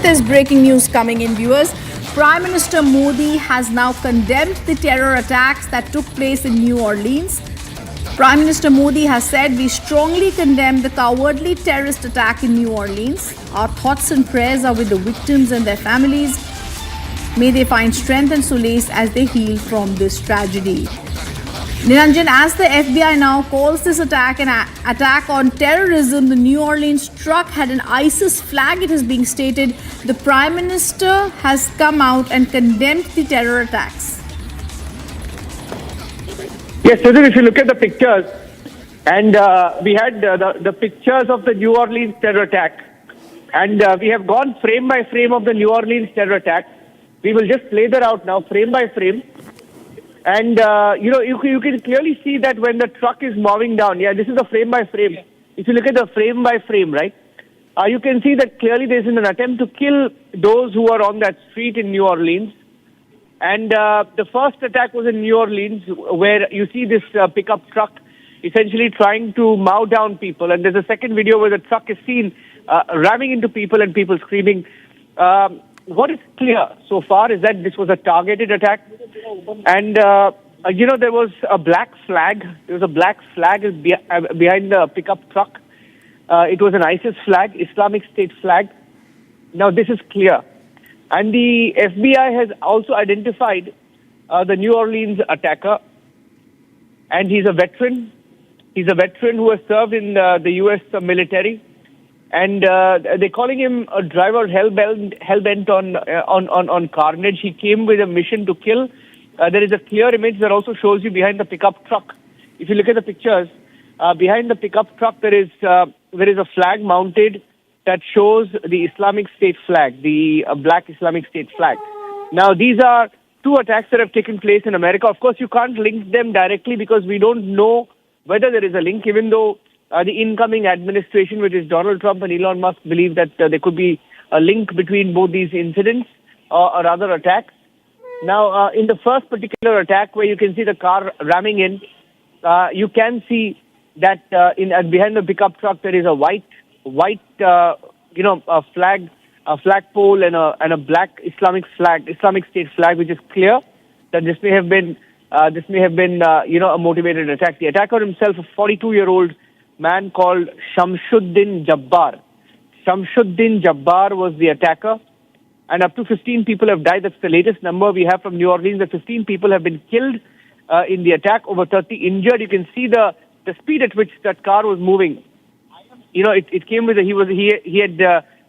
There's breaking news coming in, viewers. Prime Minister Modi has now condemned the terror attacks that took place in New Orleans. Prime Minister Modi has said, "We strongly condemn the cowardly terrorist attack in New Orleans. Our thoughts and prayers are with the victims and their families. May they find strength and solace as they heal from this tragedy." Niranjan, as the FBI now calls this attack an attack on terrorism, the New Orleans truck had an ISIS flag, it is being stated. The Prime Minister has come out and condemned the terror attacks. Yes, Susan, if you look at the pictures, and we had the pictures of the New Orleans terror attack, and we have gone frame by frame of the New Orleans terror attack. We will just play that out now, frame by frame. And, you can clearly see that when the truck is moving down, this is the frame by frame. If you look at the frame by frame, right, you can see that clearly there's an attempt to kill those who are on that street in New Orleans. And the first attack was in New Orleans, where you see this pickup truck essentially trying to mow down people. And there's a second video where the truck is seen ramming into people and people screaming. What is clear so far is that this was a targeted attack. And, there was a black flag. There was a black flag behind the pickup truck. It was an ISIS flag, Islamic State flag. Now, this is clear. And the FBI has also identified the New Orleans attacker. And he's a veteran. He's a veteran who has served in the U.S. military. And they're calling him a driver hell-bent on carnage. He came with a mission to kill. There is a clear image that also shows you behind the pickup truck. If you look at the pictures, behind the pickup truck there is a flag mounted that shows the Islamic State flag, the black Islamic State flag. Now, these are two attacks that have taken place in America. Of course, you can't link them directly because we don't know whether there is a link, even though the incoming administration, which is Donald Trump and Elon Musk, believe that there could be a link between both these incidents or other attacks. Now, in the first particular attack, where you can see the car ramming in, you can see that behind the pickup truck there is a white flagpole and a black Islamic State flag, which is clear that this may have been a motivated attack. The attacker himself, a 42-year-old man called Shamsuddin Jabbar. Shamsuddin Jabbar was the attacker, and up to 15 people have died. That's the latest number we have from New Orleans. That 15 people have been killed in the attack, over 30 injured. You can see the speed at which that car was moving. It came with he had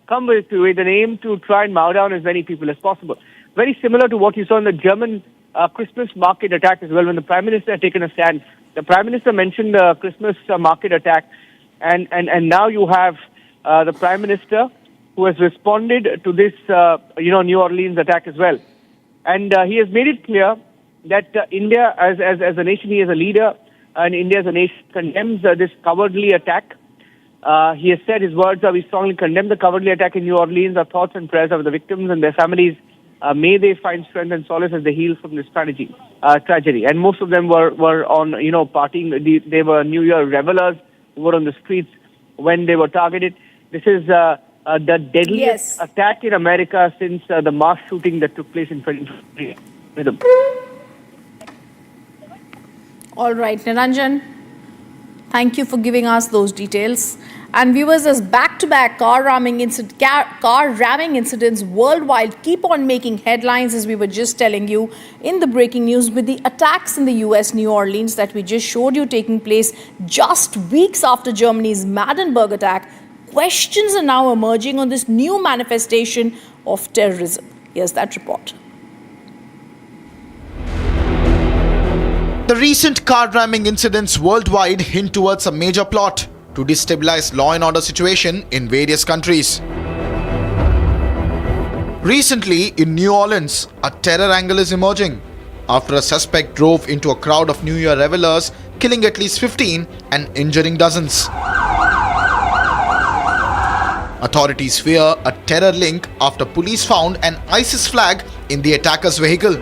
come with an aim to try and mow down as many people as possible. Very similar to what you saw in the German Christmas market attack as well, when the Prime Minister had taken a stand. The Prime Minister mentioned the Christmas market attack, and now you have the Prime Minister who has responded to this New Orleans attack as well. And he has made it clear that India, as a nation, he is a leader, and India as a nation condemns this cowardly attack. He has said, his words are, "We strongly condemn the cowardly attack in New Orleans. Our thoughts and prayers are with the victims and their families. May they find strength and solace as they heal from this tragedy." And most of them were on, partying. They were New Year revelers who were on the streets when they were targeted. This is the deadliest attack in America since the mass shooting that took place in 2023. All right, Niranjan, thank you for giving us those details. And viewers, as back-to-back car ramming incidents worldwide keep on making headlines, as we were just telling you in the breaking news, with the attacks in the US, New Orleans, that we just showed you taking place just weeks after Germany's Maddenberg attack. Questions are now emerging on this new manifestation of terrorism. Here's that report. The recent car ramming incidents worldwide hint towards a major plot to destabilize law and order situation in various countries. Recently, in New Orleans, a terror angle is emerging after a suspect drove into a crowd of New Year revelers, killing at least 15 and injuring dozens. Authorities fear a terror link after police found an ISIS flag in the attacker's vehicle.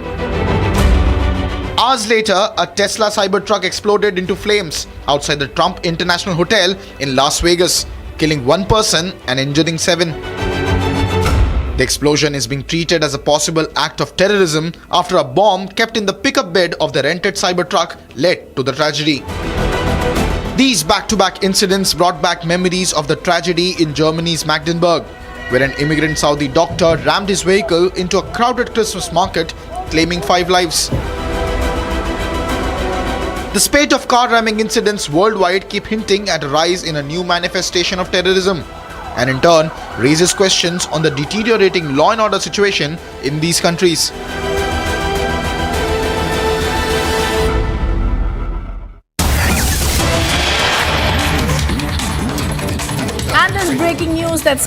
Hours later, a Tesla Cybertruck exploded into flames outside the Trump International Hotel in Las Vegas, killing one person and injuring 7. The explosion is being treated as a possible act of terrorism after a bomb kept in the pickup bed of the rented cyber truck led to the tragedy. These back-to-back incidents brought back memories of the tragedy in Germany's Magdeburg, where an immigrant Saudi doctor rammed his vehicle into a crowded Christmas market, claiming 5 lives. The spate of car ramming incidents worldwide keep hinting at a rise in a new manifestation of terrorism, and in turn raises questions on the deteriorating law and order situation in these countries. And there's breaking news that's